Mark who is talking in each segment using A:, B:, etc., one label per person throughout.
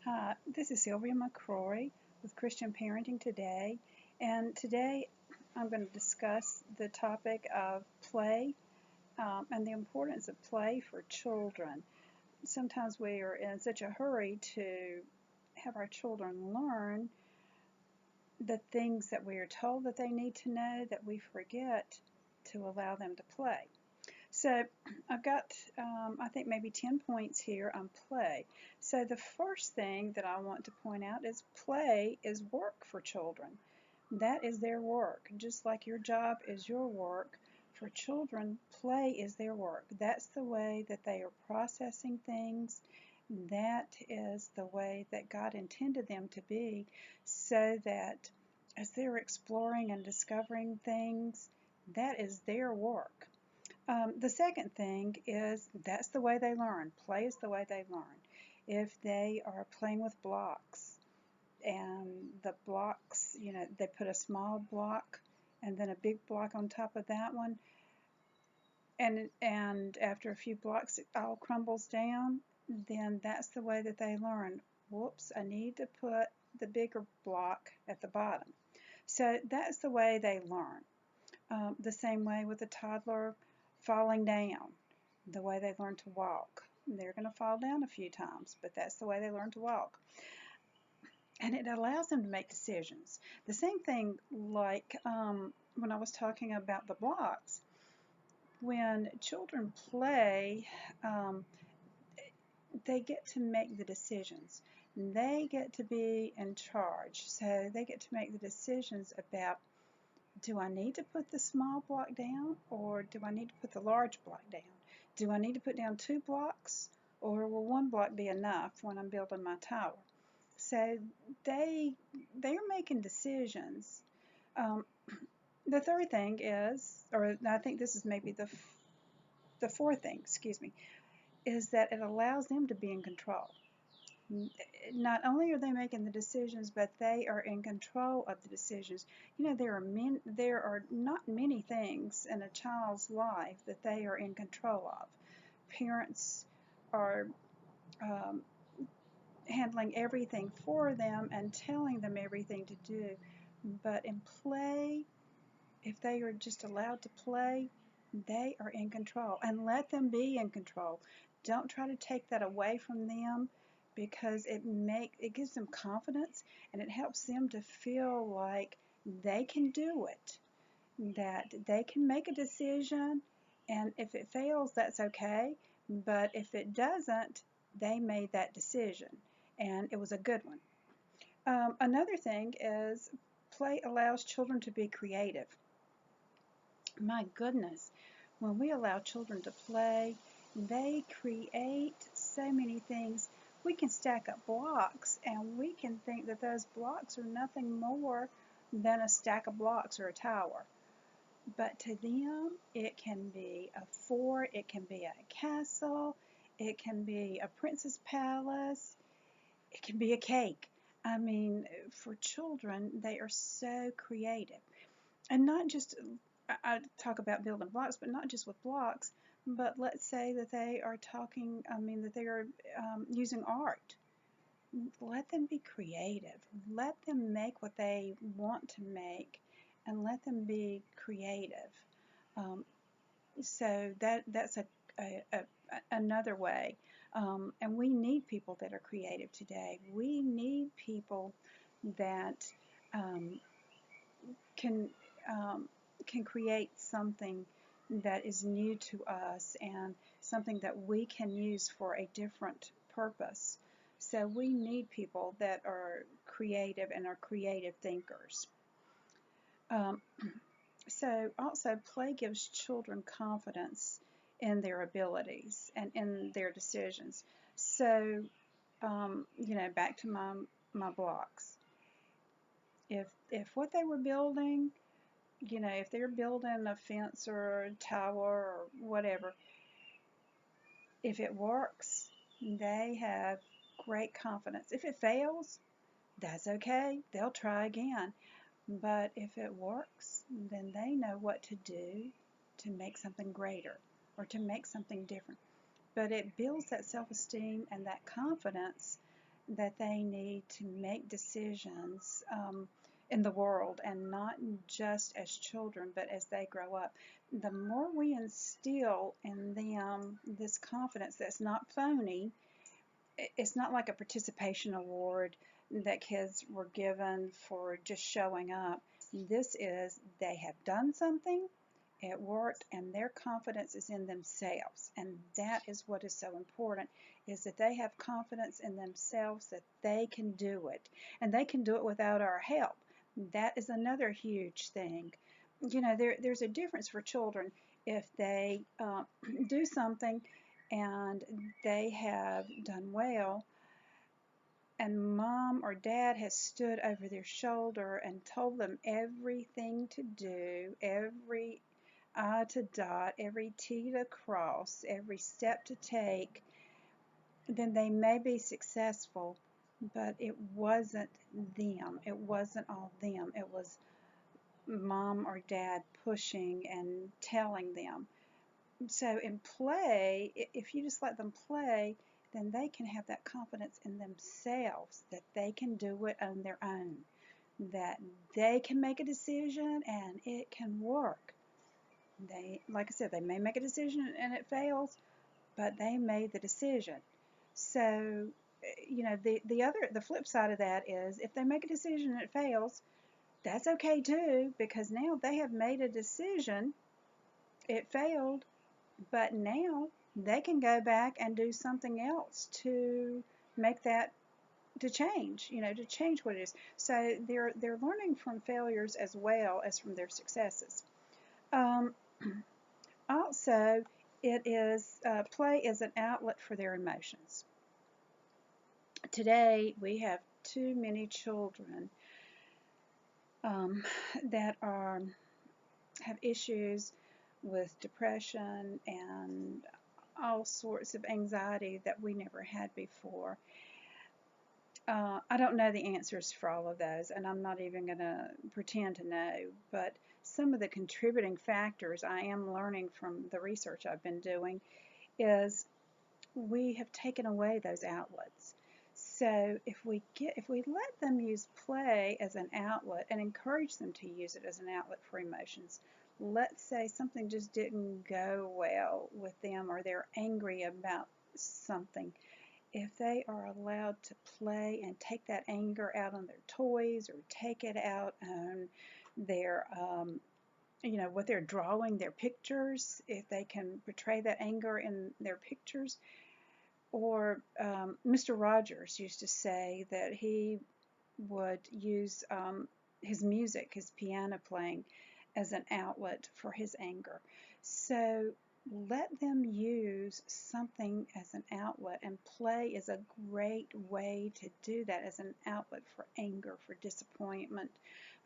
A: Hi, this is Sylvia McCrory with Christian Parenting Today, and today I'm going to discuss the topic of play and the importance of play for children. Sometimes we are in such a hurry to have our children learn the things that we are told that they need to know that we forget to allow them to play. So I've got, I think, maybe 10 points here on play. So the first thing that I want to point out is play is work for children. That is their work. Just like your job is your work, for children, play is their work. That's the way that they are processing things. That is the way that God intended them to be, so that as they're exploring and discovering things, that is their work. The second thing is that's the way they learn. Play is the way they learn. If they are playing with blocks and the blocks, they put a small block and then a big block on top of that one, and after a few blocks it all crumbles down, then that's the way that they learn. Whoops, I need to put the bigger block at the bottom. So that's the way they learn. The same way with a toddler falling down, the way they learn to walk. They're going to fall down a few times, but that's the way they learn to walk. And it allows them to make decisions. The same thing like when I was talking about the blocks. When children play, um, they get to make the decisions. They get to be in charge. So they get to make the decisions about, do I need to put the small block down or do I need to put the large block down? Do I need to put down 2 blocks or will 1 block be enough when I'm building my tower? So they they're making decisions. Um, the third thing is, or I think this is maybe the fourth thing, excuse me, is that it allows them to be in control. Not only are they making the decisions, but they are in control of the decisions. There are not many things in a child's life that they are in control of. Parents are um, handling everything for them and telling them everything to do. But in play, if they are just allowed to play, they are in control. And let them be in control. Don't try to take that away from them, because it gives them confidence and it helps them to feel like they can do it, that they can make a decision, and if it fails, that's okay. But if it doesn't, they made that decision and it was a good one. Another thing is play allows children to be creative. My goodness, when we allow children to play, they create so many things. We can stack up blocks and we can think that those blocks are nothing more than a stack of blocks or a tower. But to them, it can be a fort, it can be a castle, it can be a princess palace, it can be a cake. I mean, for children, they are so creative. And not just, I talk about building blocks, but not just with blocks, but let's say that they are that they are using art. Let them be creative. Let them make what they want to make and let them be creative. Um, so that's another way. And we need people that are creative today. We need people that um, can um, can create something that is new to us and something that we can use for a different purpose. So we need people that are creative and are creative thinkers. Um, so also play gives children confidence in their abilities and in their decisions. So back to my blocks. If what they were building, if they're building a fence or a tower or whatever, if it works, they have great confidence. If it fails, that's okay. They'll try again. But if it works, then they know what to do to make something greater or to make something different. But it builds that self-esteem and that confidence that they need to make decisions in the world, and not just as children, but as they grow up. The more we instill in them this confidence that's not phony, it's not like a participation award that kids were given for just showing up. This is, they have done something, it worked, and their confidence is in themselves. And that is what is so important, is that they have confidence in themselves that they can do it. And they can do it without our help. That is another huge thing. You know, there's a difference for children if they do something and they have done well, and mom or dad has stood over their shoulder and told them everything to do, every I to dot, every T to cross, every step to take, then they may be successful, but it wasn't them. It wasn't all them. It was mom or dad pushing and telling them. So in play, if you just let them play, then they can have that confidence in themselves that they can do it on their own, that they can make a decision and it can work. They, like I said, they may make a decision and it fails, but they made the decision. So, you know, the flip side of that is, if they make a decision and it fails, that's okay too, because now they have made a decision. It failed, but now they can go back and do something else to make that, to change, you know, to change what it is. So they're learning from failures as well as from their successes. Um, Also, it is play is an outlet for their emotions. Today, we have too many children um, that have issues with depression and all sorts of anxiety that we never had before. I don't know the answers for all of those, and I'm not even going to pretend to know, but some of the contributing factors I am learning from the research I've been doing is we have taken away those outlets. So if we let them use play as an outlet and encourage them to use it as an outlet for emotions, let's say something just didn't go well with them, or they're angry about something, if they are allowed to play and take that anger out on their toys, or take it out on their you know, what they're drawing, their pictures, if they can portray that anger in their pictures. Or Mr. Rogers used to say that he would use his music, his piano playing, as an outlet for his anger. So let them use something as an outlet, and play is a great way to do that, as an outlet for anger, for disappointment,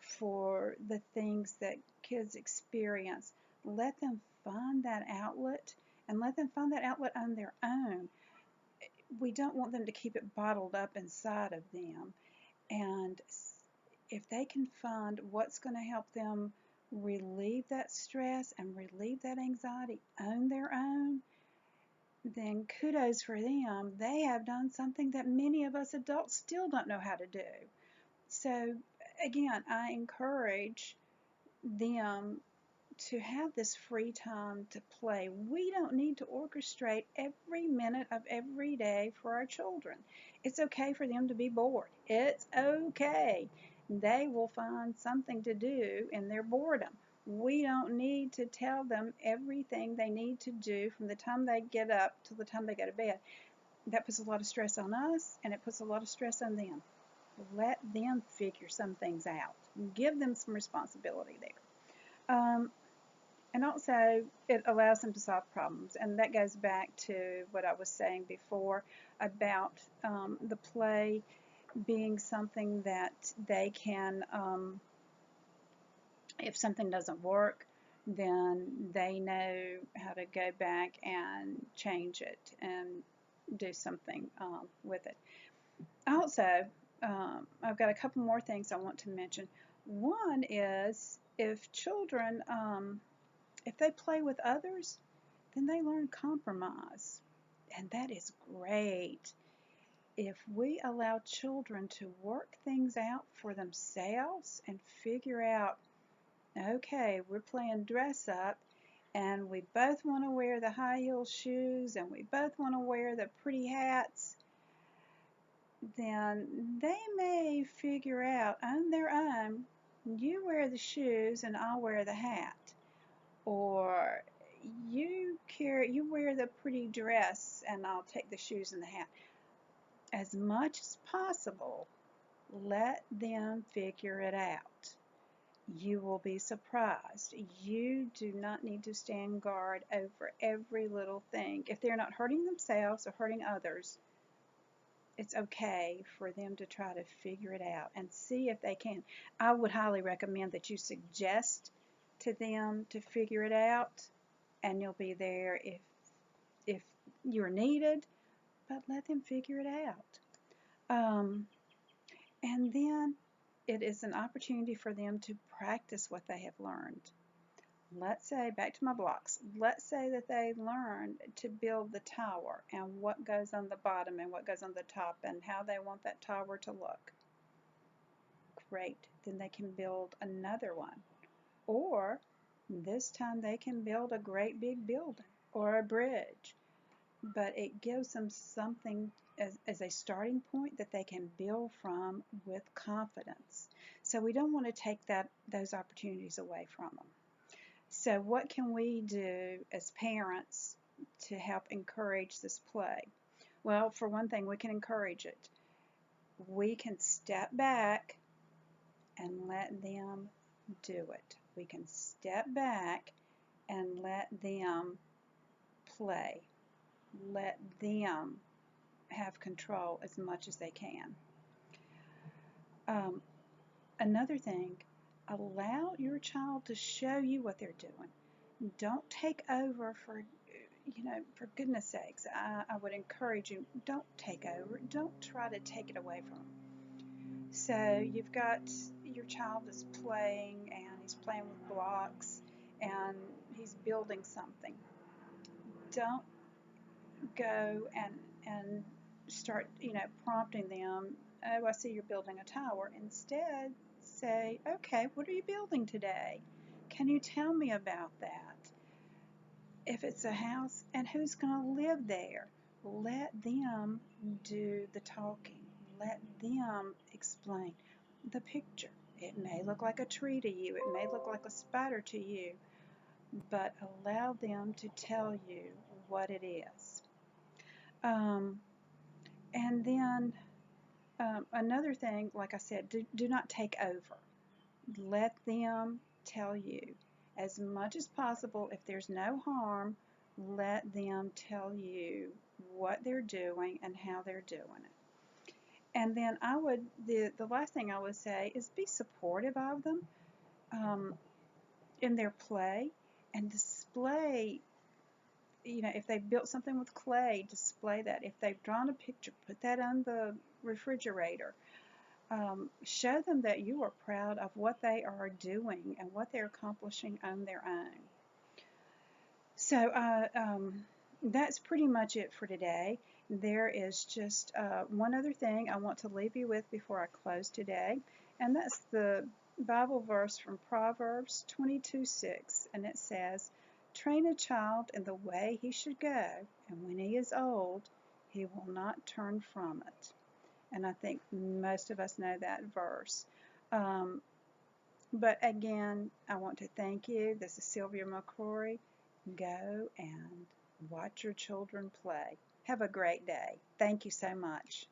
A: for the things that kids experience. Let them find that outlet, and let them find that outlet on their own. We don't want them to keep it bottled up inside of them. And if they can find what's going to help them relieve that stress and relieve that anxiety on their own, then kudos for them. They have done something that many of us adults still don't know how to do. So again, I encourage them to have this free time to play. We don't need to orchestrate every minute of every day for our children. It's okay for them to be bored. It's okay. They will find something to do in their boredom. We don't need to tell them everything they need to do from the time they get up till the time they go to bed. That puts a lot of stress on us, and it puts a lot of stress on them. Let them figure some things out. Give them some responsibility there. And also, it allows them to solve problems. And that goes back to what I was saying before about the play being something that they can, if something doesn't work, then they know how to go back and change it and do something with it. Also, I've got a couple more things I want to mention. One is, if children, if they play with others, then they learn compromise, and that is great. if we allow children to work things out for themselves and figure out, okay, we're playing dress up and we both want to wear the high heel shoes and we both want to wear the pretty hats, then they may figure out on their own, you wear the shoes and I'll wear the hat. Or you wear the pretty dress and I'll take the shoes and the hat. As much as possible, let them figure it out. You will be surprised. You do not need to stand guard over every little thing. If they're not hurting themselves or hurting others, it's okay for them to try to figure it out and see if they can. I would highly recommend that you suggest to them to figure it out, and you'll be there if you're needed, but let them figure it out. And then it is an opportunity for them to practice what they have learned. Let's say, back to my blocks, let's say that they learned to build the tower and what goes on the bottom and what goes on the top and how they want that tower to look. Great, then they can build another one. Or this time they can build a great big building or a bridge. But it gives them something as a starting point that they can build from with confidence. So we don't want to take those opportunities away from them. So what can we do as parents to help encourage this play? Well, for one thing, we can encourage it. We can step back and let them do it. We can step back and let them play. Let them have control as much as they can. Another thing, allow your child to show you what they're doing. Don't take over for goodness sakes. I would encourage you, don't take over. Don't try to take it away from them. So you've got your child is playing and he's playing with blocks and he's building something. Don't go and start, prompting them, oh, I see you're building a tower. Instead, say, okay, what are you building today? Can you tell me about that? If it's a house, and who's going to live there? Let them do the talking. Let them explain the picture. It may look like a tree to you. It may look like a spider to you. But allow them to tell you what it is. And then another thing, like I said, do not take over. Let them tell you as much as possible. If there's no harm, let them tell you what they're doing and how they're doing it. And then the last thing I would say is be supportive of them in their play and display. If they've built something with clay, display that. If they've drawn a picture, put that on the refrigerator. Show them that you are proud of what they are doing and what they're accomplishing on their own. So that's pretty much it for today. There is just one other thing I want to leave you with before I close today, and that's the Bible verse from Proverbs 22:6, and it says, "Train a child in the way he should go, and when he is old, he will not turn from it." And I think most of us know that verse. But again, I want to thank you. This is Sylvia McCrory. Go and watch your children play. Have a great day. Thank you so much.